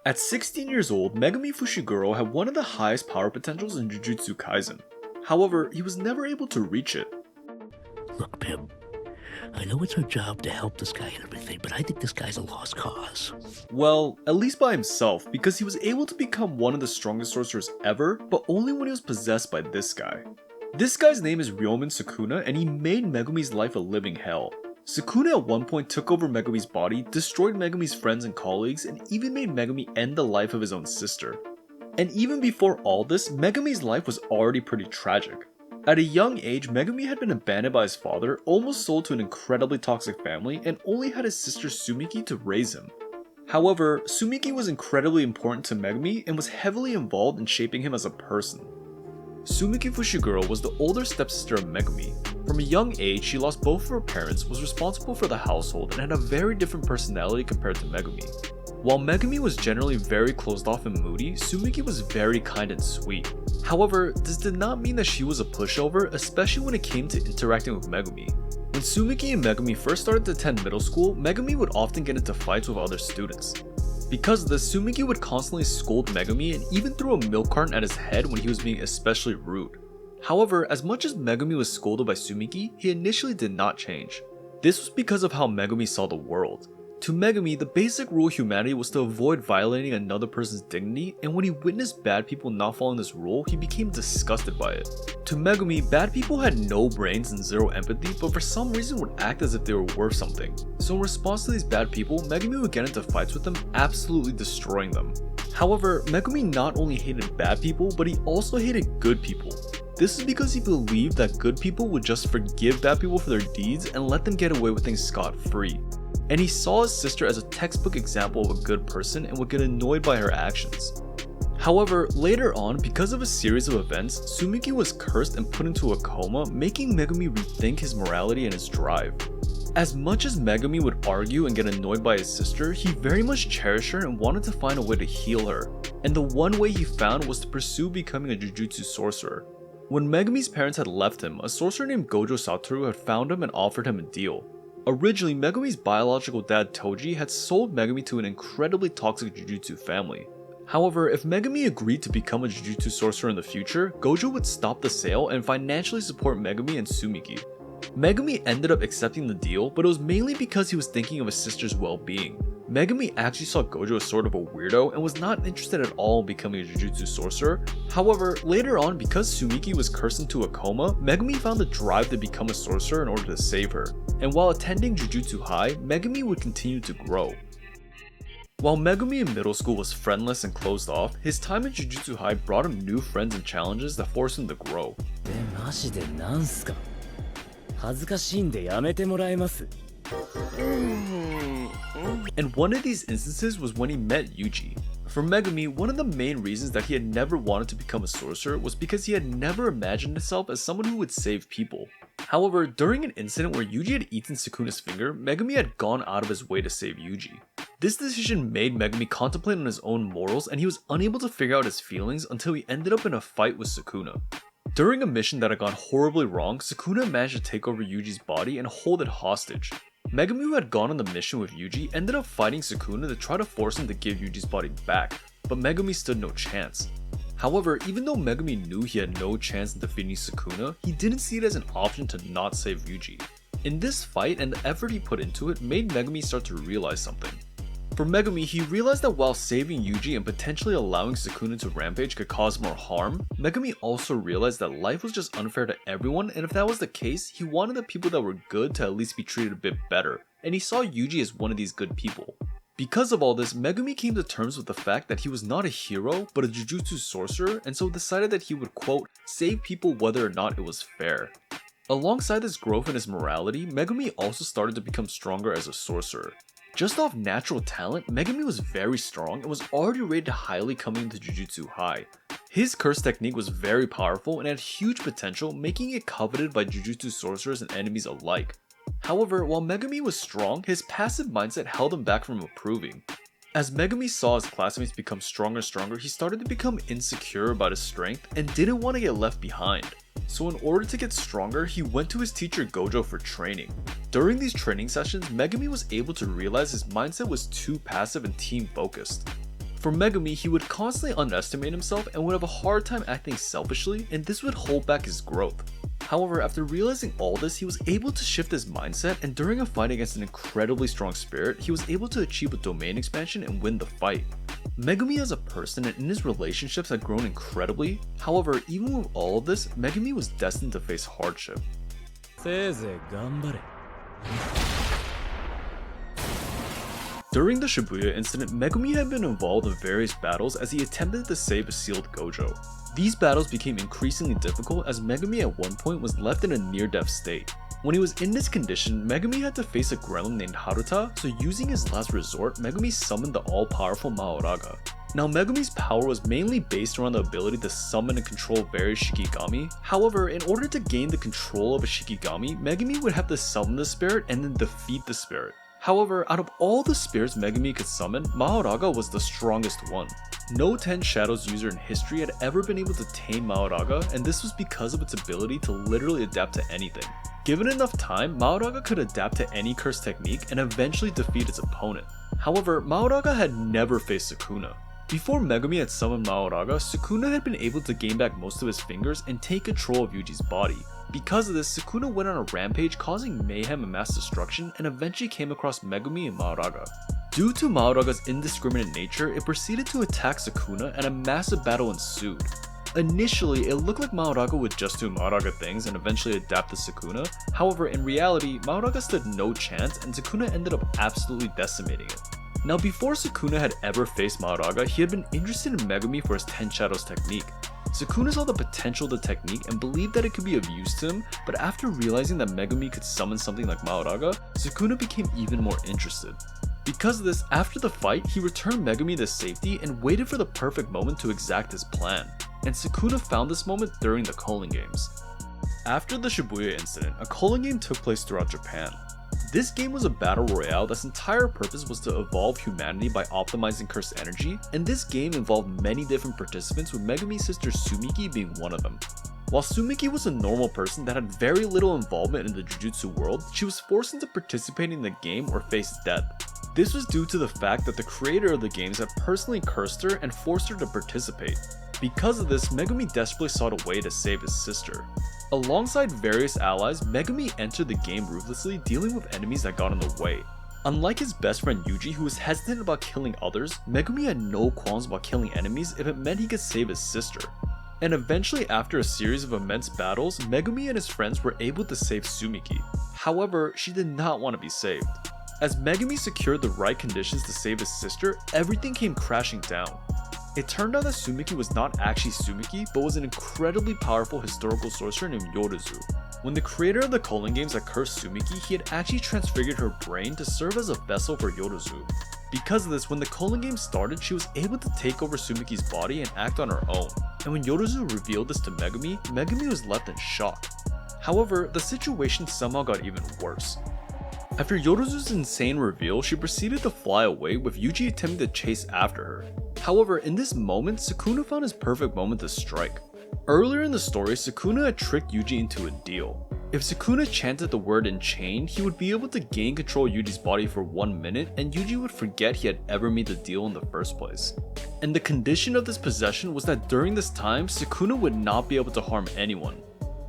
At 16 years old, Megumi Fushiguro had one of the highest power potentials in Jujutsu Kaisen. However, he was never able to reach it. Look, Pim, I know it's our job to help this guy and everything, but I think this guy's a lost cause. Well, at least by himself, because he was able to become one of the strongest sorcerers ever, but only when he was possessed by this guy. This guy's name is Ryomen Sukuna, and he made Megumi's life a living hell. Sukuna at one point took over Megumi's body, destroyed Megumi's friends and colleagues, and even made Megumi end the life of his own sister. And even before all this, Megumi's life was already pretty tragic. At a young age, Megumi had been abandoned by his father, almost sold to an incredibly toxic family, and only had his sister Sumiki to raise him. However, Sumiki was incredibly important to Megumi and was heavily involved in shaping him as a person. Sumiki Fushiguro was the older stepsister of Megumi. From a young age, she lost both of her parents, was responsible for the household, and had a very different personality compared to Megumi. While Megumi was generally very closed off and moody, Sumiki was very kind and sweet. However, this did not mean that she was a pushover, especially when it came to interacting with Megumi. When Sumiki and Megumi first started to attend middle school, Megumi would often get into fights with other students. Because of this, Sumiki would constantly scold Megumi and even threw a milk carton at his head when he was being especially rude. However, as much as Megumi was scolded by Sumiki, he initially did not change. This was because of how Megumi saw the world. To Megumi, the basic rule of humanity was to avoid violating another person's dignity, and when he witnessed bad people not following this rule, he became disgusted by it. To Megumi, bad people had no brains and zero empathy, but for some reason would act as if they were worth something. So in response to these bad people, Megumi would get into fights with them, absolutely destroying them. However, Megumi not only hated bad people, but he also hated good people. This is because he believed that good people would just forgive bad people for their deeds and let them get away with things scot-free. And he saw his sister as a textbook example of a good person and would get annoyed by her actions. However, later on, because of a series of events, Sumiki was cursed and put into a coma, making Megumi rethink his morality and his drive. As much as Megumi would argue and get annoyed by his sister, he very much cherished her and wanted to find a way to heal her. And the one way he found was to pursue becoming a Jujutsu sorcerer. When Megumi's parents had left him, a sorcerer named Gojo Satoru had found him and offered him a deal. Originally, Megumi's biological dad Toji had sold Megumi to an incredibly toxic Jujutsu family. However, if Megumi agreed to become a Jujutsu sorcerer in the future, Gojo would stop the sale and financially support Megumi and Sumiki. Megumi ended up accepting the deal, but it was mainly because he was thinking of his sister's well-being. Megumi actually saw Gojo as sort of a weirdo and was not interested at all in becoming a Jujutsu sorcerer. However, later on, because Sumiki was cursed into a coma, Megumi found the drive to become a sorcerer in order to save her. And while attending Jujutsu High, Megumi would continue to grow. While Megumi in middle school was friendless and closed off, his time in Jujutsu High brought him new friends and challenges that forced him to grow. マジでなんすか恥ずかしいんでやめてもらえます And one of these instances was when he met Yuji. For Megumi, one of the main reasons that he had never wanted to become a sorcerer was because he had never imagined himself as someone who would save people. However, during an incident where Yuji had eaten Sukuna's finger, Megumi had gone out of his way to save Yuji. This decision made Megumi contemplate on his own morals, and he was unable to figure out his feelings until he ended up in a fight with Sukuna. During a mission that had gone horribly wrong, Sukuna managed to take over Yuji's body and hold it hostage. Megumi, who had gone on the mission with Yuji, ended up fighting Sukuna to try to force him to give Yuji's body back, but Megumi stood no chance. However, even though Megumi knew he had no chance in defeating Sukuna, he didn't see it as an option to not save Yuji. In this fight and the effort he put into it made Megumi start to realize something. For Megumi, he realized that while saving Yuji and potentially allowing Sukuna to rampage could cause more harm, Megumi also realized that life was just unfair to everyone, and if that was the case, he wanted the people that were good to at least be treated a bit better, and he saw Yuji as one of these good people. Because of all this, Megumi came to terms with the fact that he was not a hero, but a Jujutsu sorcerer, and so decided that he would, quote, save people whether or not it was fair. Alongside this growth in his morality, Megumi also started to become stronger as a sorcerer. Just off natural talent, Megumi was very strong and was already rated highly coming into Jujutsu High. His curse technique was very powerful and had huge potential, making it coveted by Jujutsu sorcerers and enemies alike. However, while Megumi was strong, his passive mindset held him back from improving. As Megumi saw his classmates become stronger and stronger, he started to become insecure about his strength and didn't want to get left behind. So in order to get stronger, he went to his teacher Gojo for training. During these training sessions, Megumi was able to realize his mindset was too passive and team focused. For Megumi, he would constantly underestimate himself and would have a hard time acting selfishly, and this would hold back his growth. However, after realizing all this, he was able to shift his mindset, and during a fight against an incredibly strong spirit, he was able to achieve a domain expansion and win the fight. Megumi as a person and in his relationships had grown incredibly. However, even with all of this, Megumi was destined to face hardship. せいぜい頑張れ During the Shibuya incident, Megumi had been involved in various battles as he attempted to save a sealed gojo. These battles became increasingly difficult as Megumi at one point was left in a near-death state. When he was in this condition, Megumi had to face a gremlin named Haruta, so using his last resort, Megumi summoned the all-powerful Maoraga. Now Megumi's power was mainly based around the ability to summon and control various Shikigami. However, in order to gain the control of a Shikigami, Megumi would have to summon the spirit and then defeat the spirit. However, out of all the spirits Megumi could summon, Maoraga was the strongest one. No 10 Shadows user in history had ever been able to tame Maoraga, and this was because of its ability to literally adapt to anything. Given enough time, Maoraga could adapt to any curse technique and eventually defeat its opponent. However, Maoraga had never faced Sukuna. Before Megumi had summoned Maoraga, Sukuna had been able to gain back most of his fingers and take control of Yuji's body. Because of this, Sukuna went on a rampage causing mayhem and mass destruction and eventually came across Megumi and Maoraga. Due to Maoraga's indiscriminate nature, it proceeded to attack Sukuna and a massive battle ensued. Initially, it looked like Maoraga would just do Maoraga things and eventually adapt to Sukuna. However, in reality, Maoraga stood no chance and Sukuna ended up absolutely decimating it. Now before Sukuna had ever faced Maoraga, he had been interested in Megumi for his 10 Shadows technique. Sukuna saw the potential of the technique and believed that it could be of use to him, but after realizing that Megumi could summon something like Maoraga, Sukuna became even more interested. Because of this, after the fight, he returned Megumi to safety and waited for the perfect moment to exact his plan. And Sukuna found this moment during the Culling games. After the Shibuya incident, a Culling game took place throughout Japan. This game was a battle royale that's entire purpose was to evolve humanity by optimizing cursed energy, and this game involved many different participants with Megumi's sister Sumiki being one of them. While Sumiki was a normal person that had very little involvement in the Jujutsu world, she was forced into participating in the game or face death. This was due to the fact that the creator of the games had personally cursed her and forced her to participate. Because of this, Megumi desperately sought a way to save his sister. Alongside various allies, Megumi entered the game ruthlessly, dealing with enemies that got in the way. Unlike his best friend Yuji, who was hesitant about killing others, Megumi had no qualms about killing enemies if it meant he could save his sister. And eventually, after a series of immense battles, Megumi and his friends were able to save Sumiki. However, she did not want to be saved. As Megumi secured the right conditions to save his sister, everything came crashing down. It turned out that Sumiki was not actually Sumiki, but was an incredibly powerful historical sorcerer named Yoruzu. When the creator of the Culling games had cursed Sumiki, he had actually transfigured her brain to serve as a vessel for Yoruzu. Because of this, when the Culling games started, she was able to take over Sumiki's body and act on her own. And when Yoruzu revealed this to Megumi, Megumi was left in shock. However, the situation somehow got even worse. After Yoruzu's insane reveal, she proceeded to fly away with Yuji attempting to chase after her. However, in this moment, Sukuna found his perfect moment to strike. Earlier in the story, Sukuna had tricked Yuji into a deal. If Sukuna chanted the word Enchain, he would be able to gain control of Yuji's body for 1 minute and Yuji would forget he had ever made the deal in the first place. And the condition of this possession was that during this time, Sukuna would not be able to harm anyone.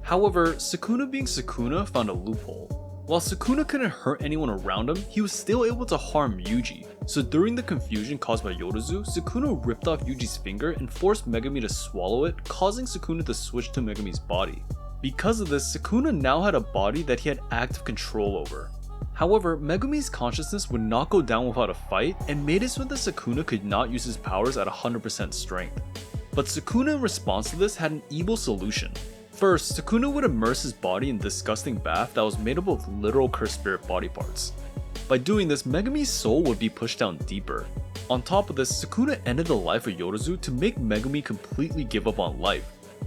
However, Sukuna being Sukuna found a loophole. While Sukuna couldn't hurt anyone around him, he was still able to harm Yuji. So during the confusion caused by Yoruzu, Sukuna ripped off Yuji's finger and forced Megumi to swallow it, causing Sukuna to switch to Megumi's body. Because of this, Sukuna now had a body that he had active control over. However, Megumi's consciousness would not go down without a fight and made it so that Sukuna could not use his powers at 100% strength. But Sukuna in response to this had an evil solution. First, Sukuna would immerse his body in a disgusting bath that was made up of literal cursed spirit body parts. By doing this, Megumi's soul would be pushed down deeper. On top of this, Sukuna ended the life of Yoruzu to make Megumi completely give up on life.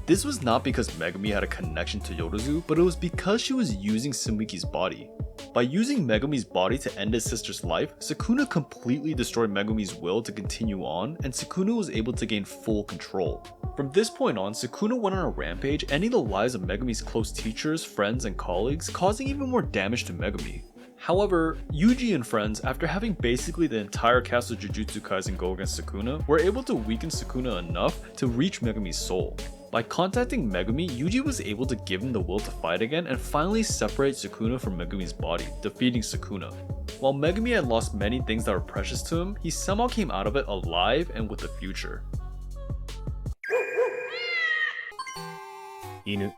This was not because Megumi had a connection to Yoruzu, but it was because she was using Sumiki's body. By using Megumi's body to end his sister's life, Sukuna completely destroyed Megumi's will to continue on, and Sukuna was able to gain full control. From this point on, Sukuna went on a rampage, ending the lives of Megumi's close teachers, friends, and colleagues, causing even more damage to Megumi. However, Yuji and friends, after having basically the entire cast of Jujutsu Kaisen go against Sukuna, were able to weaken Sukuna enough to reach Megumi's soul. By contacting Megumi, Yuji was able to give him the will to fight again and finally separate Sukuna from Megumi's body, defeating Sukuna. While Megumi had lost many things that were precious to him, he somehow came out of it alive and with a future. 犬